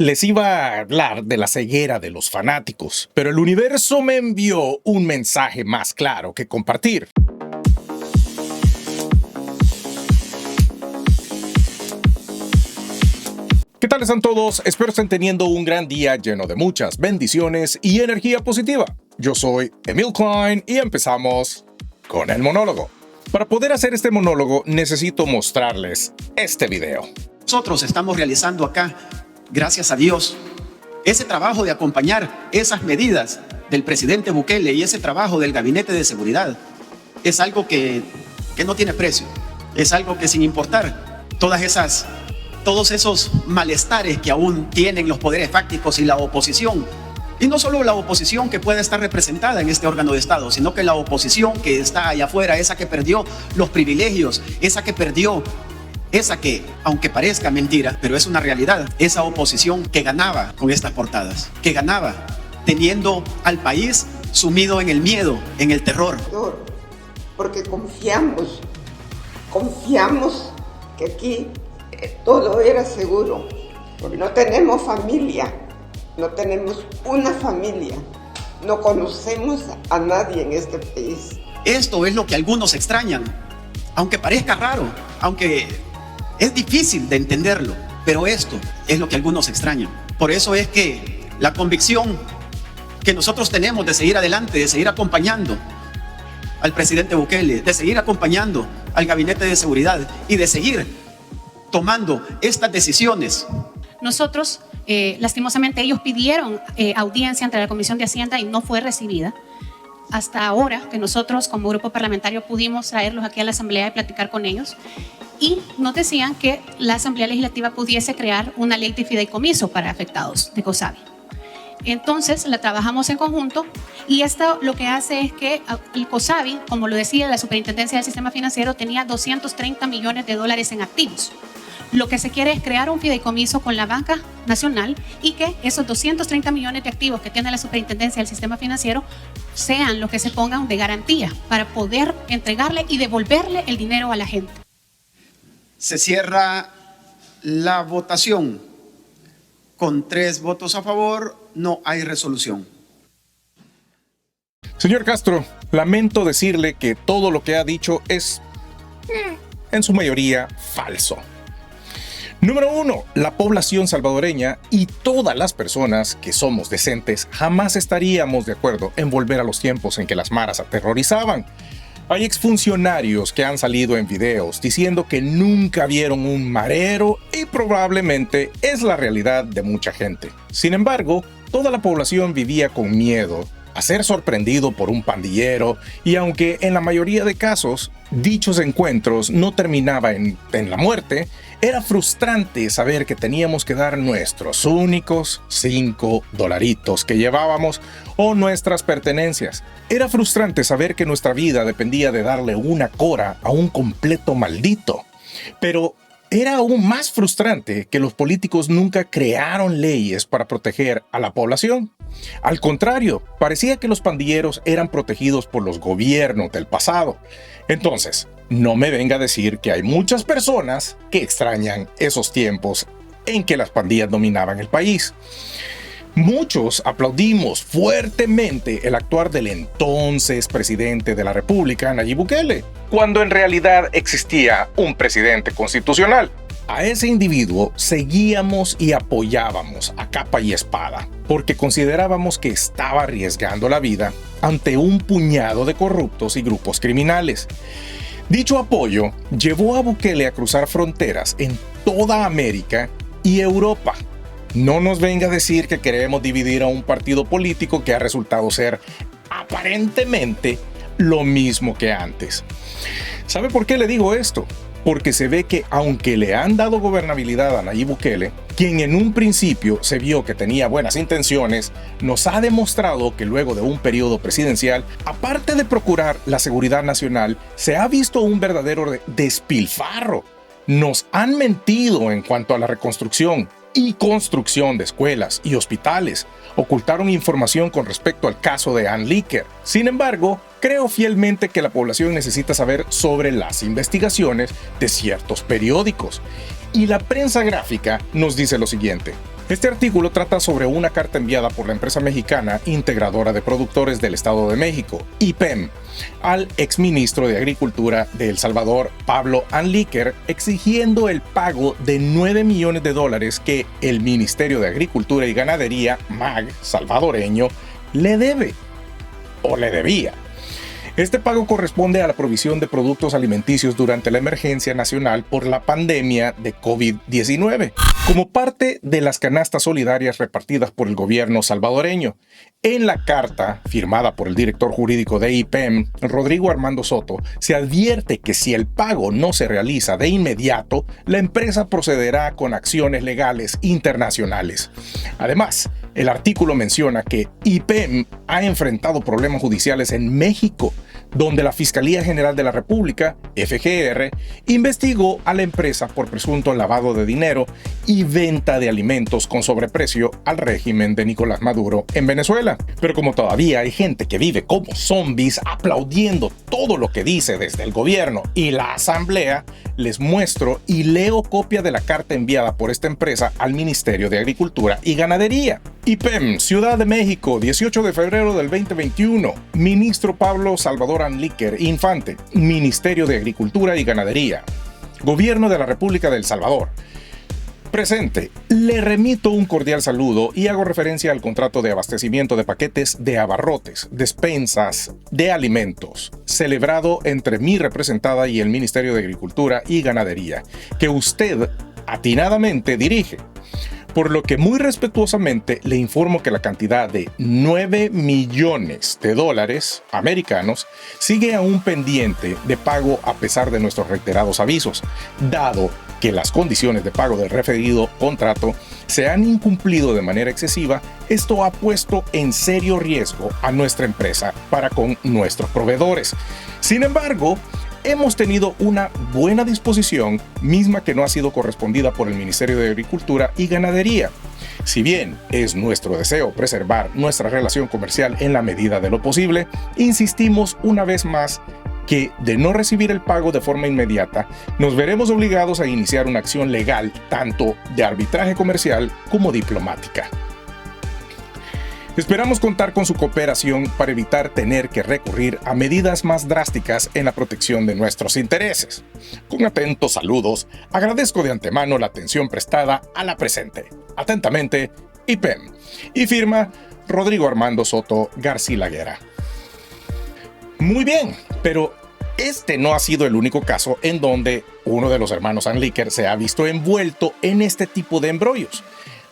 Les iba a hablar de la ceguera de los fanáticos, pero el universo me envió un mensaje más claro que compartir. ¿Qué tal están todos? Espero estén teniendo un gran día lleno de muchas bendiciones y energía positiva. Yo soy Emil Klein y empezamos con el monólogo. Para poder hacer este monólogo necesito mostrarles este video. Nosotros estamos realizando acá, gracias a Dios, ese trabajo de acompañar esas medidas del presidente Bukele y ese trabajo del Gabinete de Seguridad es algo que no tiene precio. Es algo que, sin importar todos esos malestares que aún tienen los poderes fácticos y la oposición, y no solo la oposición que pueda estar representada en este órgano de Estado, sino que la oposición que está allá afuera, esa que perdió los privilegios, esa que, aunque parezca mentira, pero es una realidad, esa oposición que ganaba con estas portadas, que ganaba teniendo al país sumido en el miedo, en el terror. Porque confiamos que aquí todo era seguro, porque no tenemos familia, no tenemos una familia, no conocemos a nadie en este país. Esto es lo que algunos extrañan, aunque parezca raro, aunque es difícil de entenderlo, pero esto es lo que algunos extrañan. Por eso es que la convicción que nosotros tenemos de seguir adelante, de seguir acompañando al presidente Bukele, de seguir acompañando al Gabinete de Seguridad y de seguir tomando estas decisiones. Nosotros, lastimosamente, ellos pidieron audiencia ante la Comisión de Hacienda y no fue recibida. Hasta ahora que nosotros como grupo parlamentario pudimos traerlos aquí a la Asamblea y platicar con ellos, y nos decían que la Asamblea Legislativa pudiese crear una ley de fideicomiso para afectados de COSABI. Entonces la trabajamos en conjunto y esto lo que hace es que el COSABI, como lo decía la Superintendencia del Sistema Financiero, tenía $230 millones en activos. Lo que se quiere es crear un fideicomiso con la banca nacional y que esos 230 millones de activos que tiene la Superintendencia del Sistema Financiero sean los que se pongan de garantía para poder entregarle y devolverle el dinero a la gente. Se cierra la votación. Con 3 votos a favor, no hay resolución. Señor Castro, lamento decirle que todo lo que ha dicho es, en su mayoría, falso. Número 1, la población salvadoreña y todas las personas que somos decentes jamás estaríamos de acuerdo en volver a los tiempos en que las maras aterrorizaban. Hay exfuncionarios que han salido en videos diciendo que nunca vieron un marero y probablemente es la realidad de mucha gente. Sin embargo, toda la población vivía con miedo a ser sorprendido por un pandillero y aunque en la mayoría de casos dichos encuentros no terminaban en la muerte, era frustrante saber que teníamos que dar nuestros únicos $5 que llevábamos o nuestras pertenencias. Era frustrante saber que nuestra vida dependía de darle una cora a un completo maldito. Pero era aún más frustrante que los políticos nunca crearon leyes para proteger a la población. Al contrario, parecía que los pandilleros eran protegidos por los gobiernos del pasado. Entonces, no me venga a decir que hay muchas personas que extrañan esos tiempos en que las pandillas dominaban el país. Muchos aplaudimos fuertemente el actuar del entonces presidente de la República, Nayib Bukele, cuando en realidad existía un presidente constitucional. A ese individuo seguíamos y apoyábamos a capa y espada, porque considerábamos que estaba arriesgando la vida ante un puñado de corruptos y grupos criminales. Dicho apoyo llevó a Bukele a cruzar fronteras en toda América y Europa. No nos venga a decir que queremos dividir a un partido político que ha resultado ser aparentemente lo mismo que antes. ¿Sabe por qué le digo esto? Porque se ve que aunque le han dado gobernabilidad a Nayib Bukele, quien en un principio se vio que tenía buenas intenciones, nos ha demostrado que luego de un periodo presidencial, aparte de procurar la seguridad nacional, se ha visto un verdadero despilfarro. Nos han mentido en cuanto a la reconstrucción y construcción de escuelas y hospitales. Ocultaron información con respecto al caso de Ann Licker. Sin embargo, creo fielmente que la población necesita saber sobre las investigaciones de ciertos periódicos. Y la prensa gráfica nos dice lo siguiente: Este artículo trata sobre una carta enviada por la empresa mexicana integradora de productores del Estado de México, IPEM, al exministro de Agricultura de El Salvador, Pablo Anliker, exigiendo el pago de $9 millones que el Ministerio de Agricultura y Ganadería, MAG, salvadoreño, le debe o le debía. Este pago corresponde a la provisión de productos alimenticios durante la emergencia nacional por la pandemia de COVID-19, como parte de las canastas solidarias repartidas por el gobierno salvadoreño. En la carta, firmada por el director jurídico de IPEM, Rodrigo Armando Soto, se advierte que si el pago no se realiza de inmediato, la empresa procederá con acciones legales internacionales. Además, el artículo menciona que IPEM ha enfrentado problemas judiciales en México, donde la Fiscalía General de la República, FGR, investigó a la empresa por presunto lavado de dinero y venta de alimentos con sobreprecio al régimen de Nicolás Maduro en Venezuela. Pero como todavía hay gente que vive como zombies aplaudiendo todo lo que dice desde el gobierno y la asamblea, les muestro y leo copia de la carta enviada por esta empresa al Ministerio de Agricultura y Ganadería. IPEM, Ciudad de México, 18 de febrero del 2021. Ministro Pablo Salvador Anliker Infante, Ministerio de Agricultura y Ganadería. Gobierno de la República de El Salvador. Presente, le remito un cordial saludo y hago referencia al contrato de abastecimiento de paquetes de abarrotes, despensas de alimentos, celebrado entre mi representada y el Ministerio de Agricultura y Ganadería, que usted atinadamente dirige. Por lo que muy respetuosamente le informo que la cantidad de $9 millones americanos sigue aún pendiente de pago a pesar de nuestros reiterados avisos, dado que las condiciones de pago del referido contrato se han incumplido de manera excesiva. Esto ha puesto en serio riesgo a nuestra empresa para con nuestros proveedores. Sin embargo, hemos tenido una buena disposición, misma que no ha sido correspondida por el Ministerio de Agricultura y Ganadería. Si bien es nuestro deseo preservar nuestra relación comercial en la medida de lo posible, insistimos una vez más que, de no recibir el pago de forma inmediata, nos veremos obligados a iniciar una acción legal, tanto de arbitraje comercial como diplomática. Esperamos contar con su cooperación para evitar tener que recurrir a medidas más drásticas en la protección de nuestros intereses. Con atentos saludos, agradezco de antemano la atención prestada a la presente. Atentamente, IPEM. Y firma Rodrigo Armando Soto Garcilaguera. Muy bien, pero este no ha sido el único caso en donde uno de los hermanos Anliker se ha visto envuelto en este tipo de embrollos.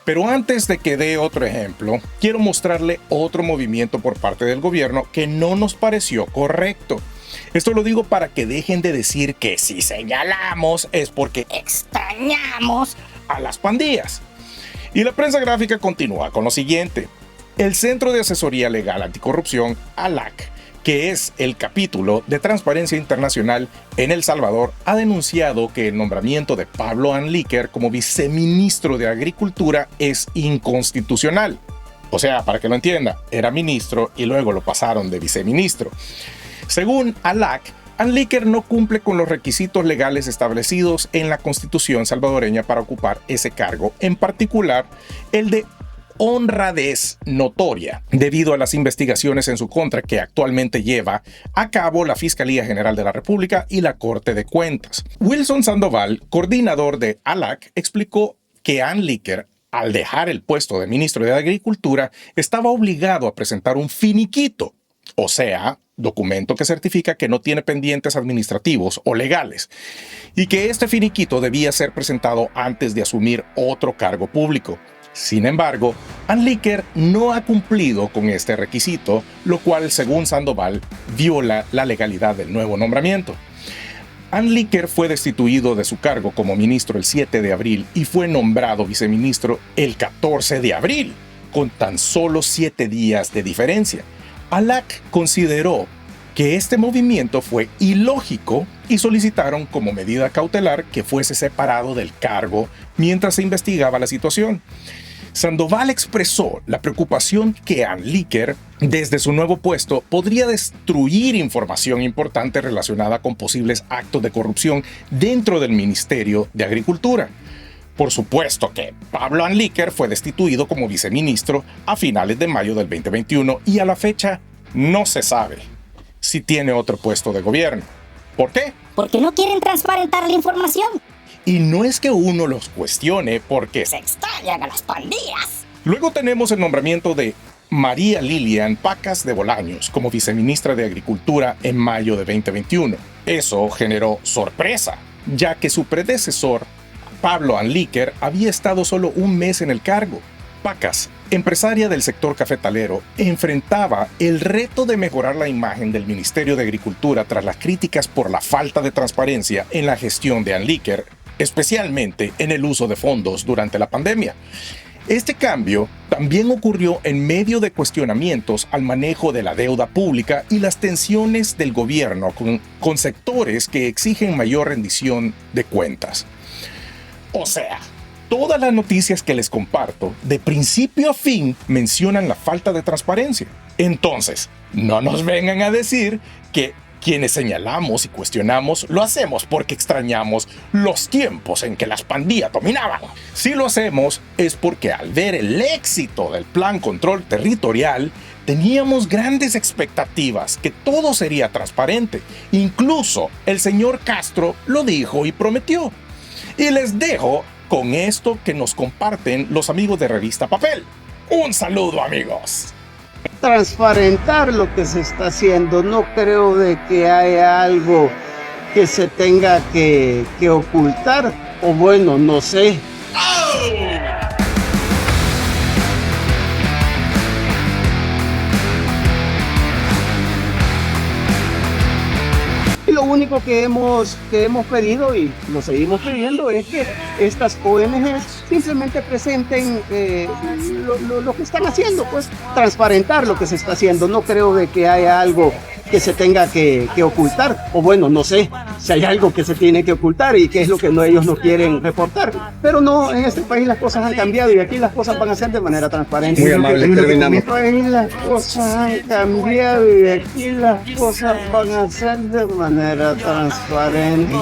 Pero antes de que dé otro ejemplo, quiero mostrarle otro movimiento por parte del gobierno que no nos pareció correcto. Esto lo digo para que dejen de decir que si señalamos es porque extrañamos a las pandillas. Y la prensa gráfica continúa con lo siguiente. El Centro de Asesoría Legal Anticorrupción, ALAC, que es el capítulo de Transparencia Internacional en El Salvador, ha denunciado que el nombramiento de Pablo Anliker como viceministro de Agricultura es inconstitucional. O sea, para que lo entienda, era ministro y luego lo pasaron de viceministro. Según ALAC, Anliker no cumple con los requisitos legales establecidos en la Constitución salvadoreña para ocupar ese cargo, en particular el de honradez notoria, debido a las investigaciones en su contra que actualmente lleva a cabo la Fiscalía General de la República y la Corte de Cuentas. Wilson Sandoval, coordinador de ALAC, explicó que Anliker, al dejar el puesto de ministro de Agricultura, estaba obligado a presentar un finiquito, o sea, documento que certifica que no tiene pendientes administrativos o legales, y que este finiquito debía ser presentado antes de asumir otro cargo público. Sin embargo, Anliker no ha cumplido con este requisito, lo cual, según Sandoval, viola la legalidad del nuevo nombramiento. Anliker fue destituido de su cargo como ministro el 7 de abril y fue nombrado viceministro el 14 de abril, con tan solo 7 días de diferencia. ALAC consideró que este movimiento fue ilógico y solicitaron como medida cautelar que fuese separado del cargo mientras se investigaba la situación. Sandoval expresó la preocupación que Anliker, desde su nuevo puesto, podría destruir información importante relacionada con posibles actos de corrupción dentro del Ministerio de Agricultura. Por supuesto que Pablo Anliker fue destituido como viceministro a finales de mayo del 2021 y a la fecha no se sabe si tiene otro puesto de gobierno. ¿Por qué? Porque no quieren transparentar la información. Y no es que uno los cuestione porque Se extrañan a las pandillas. Luego tenemos el nombramiento de María Lilian Pacas de Bolaños como viceministra de Agricultura en mayo de 2021. Eso generó sorpresa, ya que su predecesor, Pablo Anliker, había estado solo un mes en el cargo. Pacas, empresaria del sector cafetalero, enfrentaba el reto de mejorar la imagen del Ministerio de Agricultura tras las críticas por la falta de transparencia en la gestión de Anliker, especialmente en el uso de fondos durante la pandemia. Este cambio también ocurrió en medio de cuestionamientos al manejo de la deuda pública y las tensiones del gobierno con sectores que exigen mayor rendición de cuentas. O sea, todas las noticias que les comparto, de principio a fin, mencionan la falta de transparencia. Entonces, no nos vengan a decir que quienes señalamos y cuestionamos lo hacemos porque extrañamos los tiempos en que las pandillas dominaban. Si lo hacemos es porque al ver el éxito del Plan Control Territorial, teníamos grandes expectativas que todo sería transparente. Incluso el señor Castro lo dijo y prometió. Y les dejo con esto que nos comparten los amigos de Revista Papel. Un saludo, amigos. Transparentar lo que se está haciendo. No creo de que haya algo que se tenga que ocultar, o bueno, no sé. Y lo único que hemos pedido, y lo seguimos pidiendo, es que estas ONGs simplemente presenten lo que están haciendo, pues transparentar lo que se está haciendo. No creo de que haya algo que se tenga que ocultar, o bueno, no sé si hay algo que se tiene que ocultar y qué es lo que ellos no quieren reportar. Pero no, en este país las cosas han cambiado y aquí las cosas van a ser de manera transparente. Muy amable, terminamos. En este país las cosas han cambiado y aquí las cosas van a ser de manera transparente.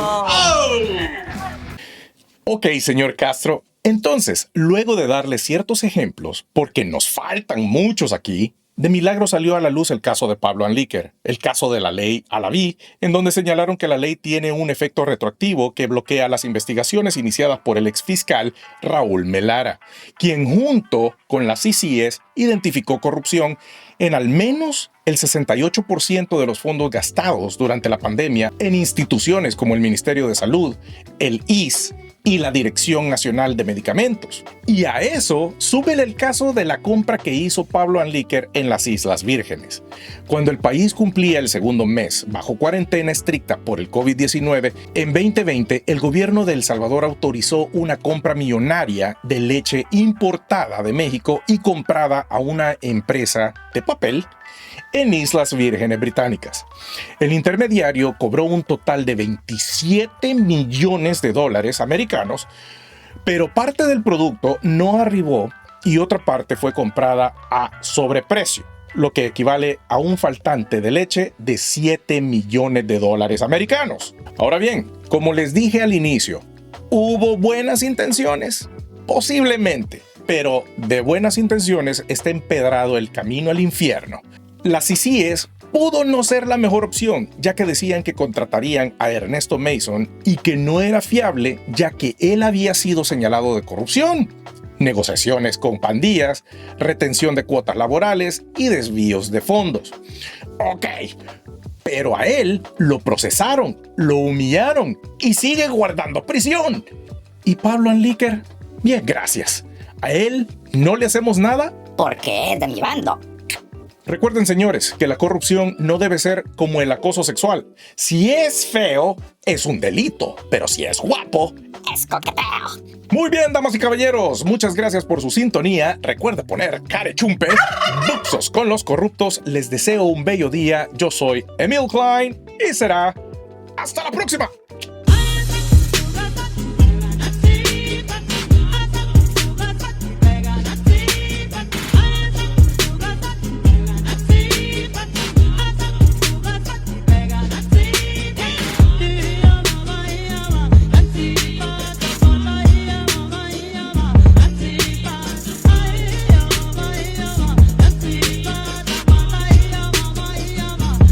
Ok, señor Castro. Entonces, luego de darle ciertos ejemplos, porque nos faltan muchos aquí, de milagro salió a la luz el caso de Pablo Anliker, el caso de la ley Alaví, en donde señalaron que la ley tiene un efecto retroactivo que bloquea las investigaciones iniciadas por el exfiscal Raúl Melara, quien junto con las CCS identificó corrupción en al menos el 68% de los fondos gastados durante la pandemia en instituciones como el Ministerio de Salud, el ISS y la Dirección Nacional de Medicamentos. Y a eso súbele el caso de la compra que hizo Pablo Anliker en las Islas Vírgenes. Cuando el país cumplía el segundo mes bajo cuarentena estricta por el COVID-19, en 2020 el gobierno de El Salvador autorizó una compra millonaria de leche importada de México y comprada a una empresa de papel en Islas Vírgenes Británicas. El intermediario cobró un total de $27 millones americanos, pero parte del producto no arribó y otra parte fue comprada a sobreprecio, lo que equivale a un faltante de leche de $7 millones americanos. Ahora bien, como les dije al inicio, ¿hubo buenas intenciones? Posiblemente, pero de buenas intenciones está empedrado el camino al infierno. La CCS pudo no ser la mejor opción, ya que decían que contratarían a Ernesto Mason y que no era fiable, ya que él había sido señalado de corrupción, negociaciones con pandillas, retención de cuotas laborales y desvíos de fondos. Ok, pero a él lo procesaron, lo humillaron y sigue guardando prisión. ¿Y Pablo Anliker? Bien, gracias. ¿A él no le hacemos nada? Porque es de mi bando. Recuerden, señores, que la corrupción no debe ser como el acoso sexual. Si es feo, es un delito, pero si es guapo, Es coqueteo. Muy bien, damas y caballeros, muchas gracias por su sintonía. Recuerda poner carechumpe, buxos con los corruptos. Les deseo un bello día. Yo soy Emil Klein y será hasta la próxima.